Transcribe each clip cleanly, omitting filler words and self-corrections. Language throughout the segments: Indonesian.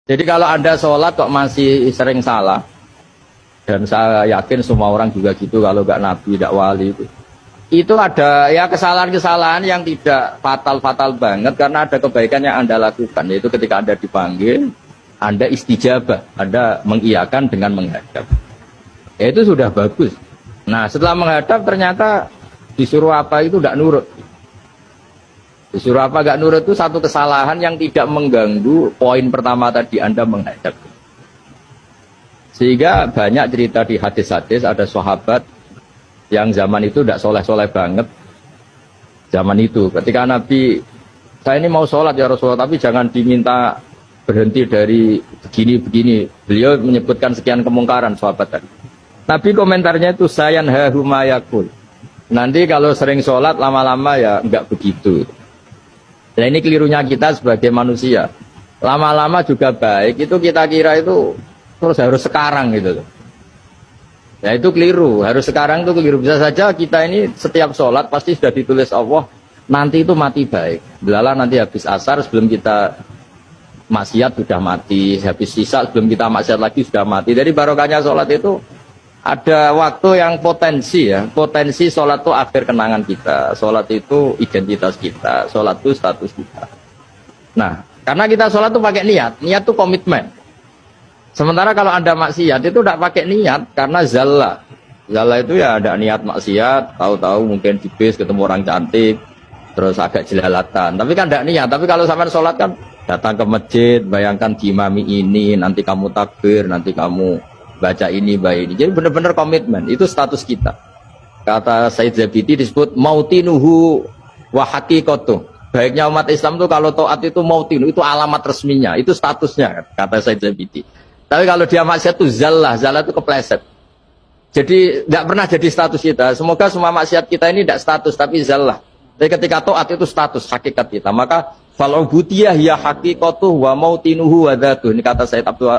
Jadi kalau Anda sholat kok masih sering salah, dan saya yakin semua orang juga gitu kalau nggak nabi, nggak wali itu ada ya kesalahan-kesalahan yang tidak fatal-fatal banget karena ada kebaikan yang Anda lakukan, yaitu ketika Anda dipanggil, Anda istijabah, Anda mengiyakan dengan menghadap. Ya itu sudah bagus. Nah setelah menghadap ternyata disuruh apa itu tidak nurut. Disuruh apa gak nurut itu satu kesalahan yang tidak mengganggu poin pertama tadi Anda menghadap. Sehingga banyak cerita di hadis-hadis ada sahabat yang zaman itu tidak soleh-soleh banget. Zaman itu ketika Nabi, saya ini mau sholat ya Rasulullah, tapi jangan diminta berhenti dari begini-begini. Beliau menyebutkan sekian kemungkaran sahabat tadi. Nabi komentarnya itu sayan hahumayakul. Nanti kalau sering sholat lama-lama ya enggak begitu. Nah ini kelirunya kita sebagai manusia. Lama-lama juga baik, itu kita kira itu terus harus sekarang gitu. Ya itu keliru, harus sekarang itu keliru. Bisa saja kita ini setiap sholat pasti sudah ditulis Allah, nanti itu mati baik. Belala nanti habis asar sebelum kita maksiat sudah mati, habis sisa sebelum kita maksiat lagi sudah mati. Dari barokahnya sholat itu ada waktu yang potensi ya, potensi sholat itu akhir kenangan kita, sholat itu identitas kita, sholat itu status kita. Nah, karena kita sholat itu pakai niat, niat itu komitmen. Sementara kalau Anda maksiat itu tidak pakai niat, karena zalla. Zalla itu ya ada niat maksiat, tahu-tahu mungkin di bis ketemu orang cantik, terus agak jelalatan. Tapi kan tidak niat, tapi kalau sampai sholat kan datang ke masjid, bayangkan diimami ini, nanti kamu takbir, nanti kamu baca ini, baca ini. Jadi benar-benar komitmen, itu status kita. Kata Said Zabidi disebut mautinuhu wa haqiqatuh. Baiknya umat Islam itu kalau taat itu mautinu, itu alamat resminya, itu statusnya, kata Said Zabidi. Tapi kalau dia maksiat itu zallah, zallah itu kepleset. Jadi tidak pernah jadi status kita. Semoga semua maksiat kita ini tidak status, tapi zallah. Jadi ketika taat itu status, hakikat kita. Maka fal'ubudiyah ya haqiqatuh wa mautinuhu wa dhatuh. Ini kata Said Abdul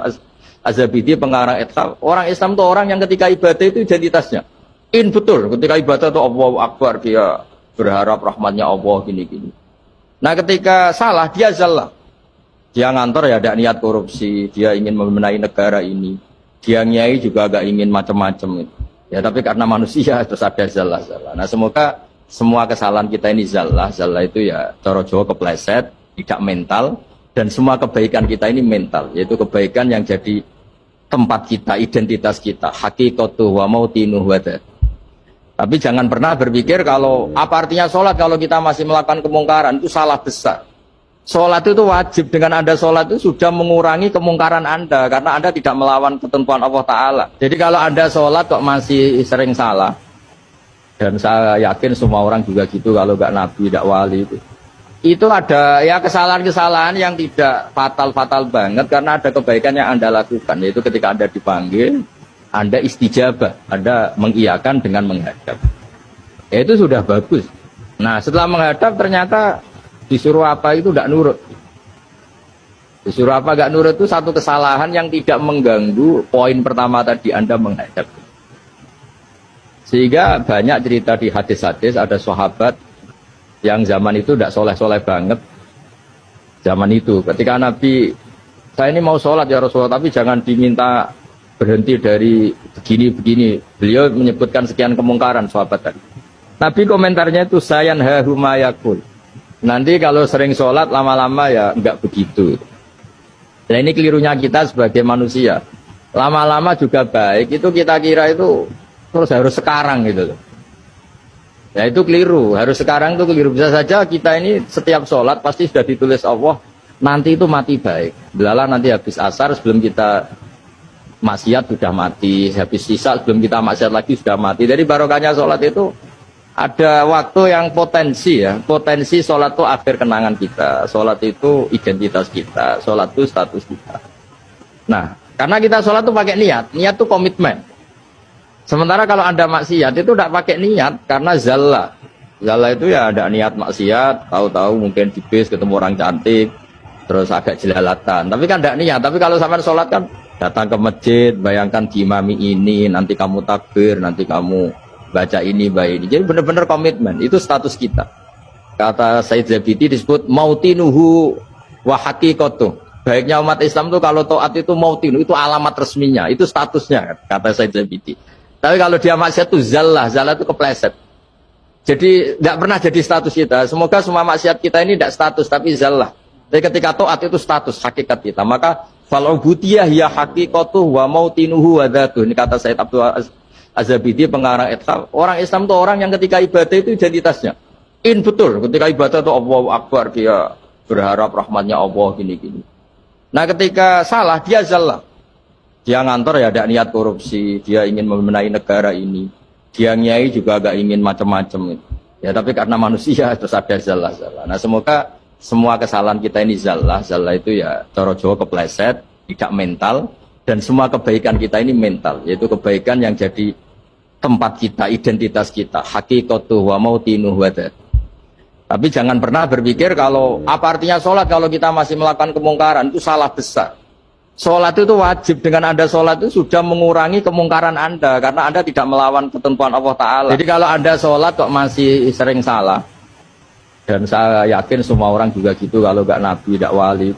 Az-Zabidi pengarang Ithaf. Orang Islam itu orang yang ketika ibadah itu identitasnya. Betul, ketika ibadah itu Allahu Akbar, dia berharap rahmatnya Allah gini-gini. Nah ketika salah dia zallah. Dia ngantor ya ada niat korupsi, dia ingin membenahi negara ini. Dia nyai juga agak ingin macam-macam gitu. Ya tapi karena manusia terus ada zallah-zallah. Nah semoga semua kesalahan kita ini zallah. Zallah itu ya cara Jawa kepleset, tidak mental, dan semua kebaikan kita ini mental, yaitu kebaikan yang jadi tempat kita, identitas kita, haqiqatuh wa mautinuh wa dhatuh. Tapi jangan pernah berpikir kalau apa artinya sholat kalau kita masih melakukan kemungkaran, itu salah besar. Sholat itu wajib, dengan Anda sholat itu sudah mengurangi kemungkaran Anda, karena Anda tidak melawan ketentuan Allah Ta'ala. Jadi kalau Anda sholat kok masih sering salah, dan saya yakin semua orang juga gitu kalau nggak nabi, nggak wali itu ada ya kesalahan-kesalahan yang tidak fatal-fatal banget karena ada kebaikan yang Anda lakukan, yaitu ketika Anda dipanggil, Anda istijabah, Anda mengiyakan dengan menghadap. Ya itu sudah bagus. Nah setelah menghadap ternyata disuruh apa itu tidak nurut. Disuruh apa gak nurut itu satu kesalahan yang tidak mengganggu poin pertama tadi Anda menghadap. Sehingga banyak cerita di hadis-hadis ada sahabat yang zaman itu tidak soleh-soleh banget. Zaman itu ketika Nabi, saya ini mau sholat ya Rasulullah, tapi jangan diminta berhenti dari begini-begini. Beliau menyebutkan sekian kemungkaran sahabat tadi. Nabi komentarnya itu sayan hahumayakul. Nanti kalau sering sholat lama-lama ya enggak begitu. Nah ini kelirunya kita sebagai manusia. Lama-lama juga baik, itu kita kira itu terus harus sekarang gitu loh. Ya itu keliru, harus sekarang itu keliru. Bisa saja kita ini setiap sholat pasti sudah ditulis Allah, nanti itu mati baik. Belala nanti habis asar sebelum kita maksiat sudah mati, habis sisa sebelum kita maksiat lagi sudah mati. Dari barokahnya sholat itu ada waktu yang potensi ya, potensi sholat itu akhir kenangan kita, sholat itu identitas kita, sholat itu status kita. Nah, karena kita sholat itu pakai niat, niat itu komitmen. Sementara kalau Anda maksiat itu tidak pakai niat, karena zalla. Zalla itu ya ada niat maksiat, tahu-tahu mungkin di bis ketemu orang cantik, terus agak jelalatan. Tapi kan tidak niat, tapi kalau sampai sholat kan datang ke masjid, bayangkan diimami ini, nanti kamu takbir, nanti kamu baca ini, baca ini. Jadi benar-benar komitmen, itu status kita. Kata Said Zabidi disebut mautinuhu wa haqiqatuh. Baiknya umat Islam tuh kalau taat itu mautinu, itu alamat resminya, itu statusnya, kata Said Zabidi. Tapi kalau dia maksiat itu zallah itu kepleset. Jadi tidak pernah jadi status kita. Semoga semua maksiat kita ini tidak status, tapi zallah. Jadi ketika taat itu status, hakikat kita. Maka fal'ubudiyah ya hakikatuh wa mautinuhu wa dhatuh. Ini kata Said Abdul Az-Zabidi, pengarang Ithaf. Orang Islam itu orang yang ketika ibadah itu identitasnya. Betul, ketika ibadah itu Allahu Akbar, dia berharap rahmatnya Allah, gini-gini. Nah ketika salah, dia zallah. Dia ngantor ya ada niat korupsi, dia ingin membenahi negara ini. Dia nyai juga agak ingin macam-macam. Ya tapi karena manusia terus ada zallah. Nah semoga semua kesalahan kita ini zallah itu ya cara Jawa kepleset, tidak mental. Dan semua kebaikan kita ini mental, yaitu kebaikan yang jadi tempat kita, identitas kita. Hakikatuh wa mautinuhu wa dhatuh. Tapi jangan pernah berpikir kalau apa artinya sholat kalau kita masih melakukan kemungkaran, itu salah besar. Sholat itu wajib, dengan Anda sholat itu sudah mengurangi kemungkaran Anda, karena Anda tidak melawan ketentuan Allah Ta'ala. Jadi kalau Anda sholat kok masih sering salah, dan saya yakin semua orang juga gitu kalau nggak nabi, tidak wali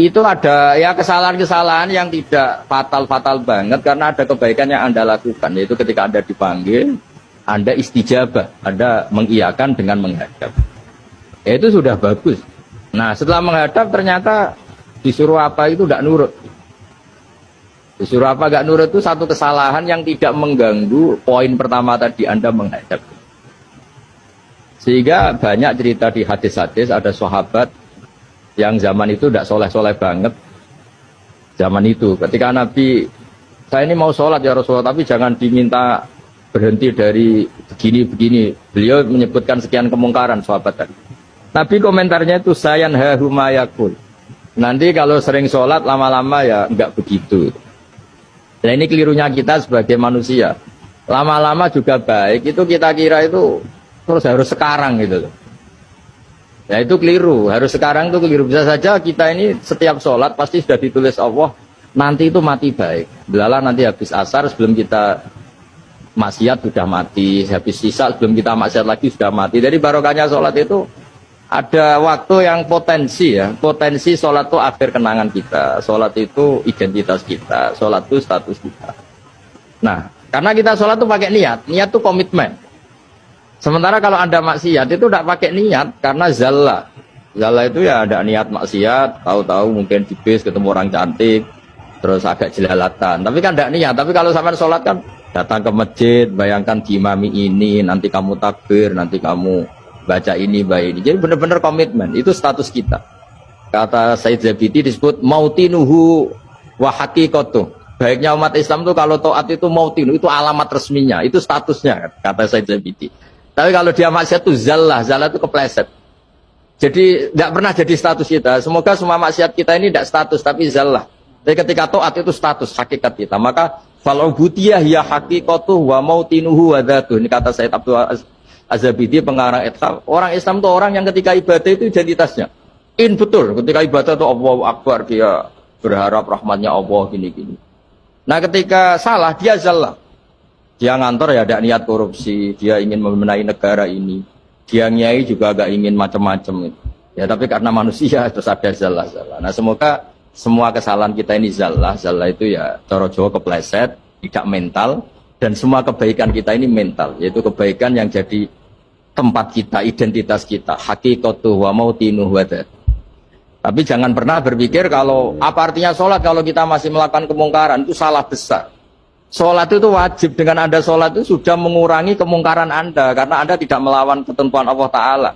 itu ada ya kesalahan-kesalahan yang tidak fatal-fatal banget, karena ada kebaikan yang Anda lakukan, yaitu ketika Anda dipanggil, Anda istijabah, Anda mengiyakan dengan menghadap. Ya, itu sudah bagus. Nah setelah menghadap ternyata disuruh apa itu tidak nurut. Disuruh apa nggak nurut itu satu kesalahan yang tidak mengganggu poin pertama tadi, Anda menghadap. Sehingga banyak cerita di hadis-hadis, ada sahabat yang zaman itu tidak soleh-soleh banget. Zaman itu ketika Nabi, saya ini mau sholat ya Rasulullah, tapi jangan diminta berhenti dari begini-begini. Beliau menyebutkan sekian kemungkaran sahabat tadi. Nabi komentarnya itu sayan hahumayakul. Nanti kalau sering sholat lama-lama ya enggak begitu. Nah ini kelirunya kita sebagai manusia. Lama-lama juga baik, itu kita kira itu terus harus sekarang gitu loh. Ya itu keliru, harus sekarang itu keliru. Bisa saja kita ini setiap sholat pasti sudah ditulis Allah, nanti itu mati baik. Belalah nanti habis asar sebelum kita maksiat sudah mati, habis sisa sebelum kita maksiat lagi sudah mati. Jadi barokahnya sholat itu ada waktu yang potensi ya, potensi sholat itu akhir kenangan kita, sholat itu identitas kita, sholat itu status kita. Nah, karena kita sholat itu pakai niat, niat itu komitmen. Sementara kalau Anda maksiat itu tidak pakai niat, karena zallah. Zallah itu ya ada niat maksiat, tahu-tahu mungkin di bis ketemu orang cantik, terus agak jelalatan. Tapi kan tidak niat. Tapi kalau sampai sholat kan datang ke masjid, bayangkan diimami ini, nanti kamu takbir, nanti kamu baca ini, baca ini. Jadi benar-benar komitmen, itu status kita. Kata Said Zabidi disebut mautinuhu wa hakikatuh. Baiknya umat Islam itu kalau taat itu mautinu, itu alamat resminya, itu statusnya, kata Said Zabidi. Tapi kalau dia maksiat itu zallah itu kepleset. Jadi tidak pernah jadi status kita. Semoga semua maksiat kita ini tidak status, tapi zallah. Jadi ketika taat itu status, hakikat kita. Maka fal'ubudiyah ya hakikatuh wa mautinuhu wa dhatuh. Ini kata Said Abdul Az-Zabidi, pengarang Ithaf. Orang Islam itu orang yang ketika ibadah itu identitasnya. Betul, ketika ibadah itu Allahu Akbar, dia berharap rahmatnya Allah, gini-gini. Nah ketika salah, dia zallah. Dia ngantor ya ada niat korupsi, dia ingin membenahi negara ini. Dia nyai juga agak ingin macam-macam. Ya tapi karena manusia terus ada zallah. Nah semoga semua kesalahan kita ini zallah itu ya cara Jawa kepleset, tidak mental. Dan semua kebaikan kita ini mental, yaitu kebaikan yang jadi tempat kita, identitas kita. Hakikatuh wa mautinuhu wa dhatuh. Tapi jangan pernah berpikir kalau apa artinya sholat kalau kita masih melakukan kemungkaran, itu salah besar. Sholat itu wajib, dengan Anda sholat itu sudah mengurangi kemungkaran Anda, karena Anda tidak melawan ketentuan Allah Ta'ala.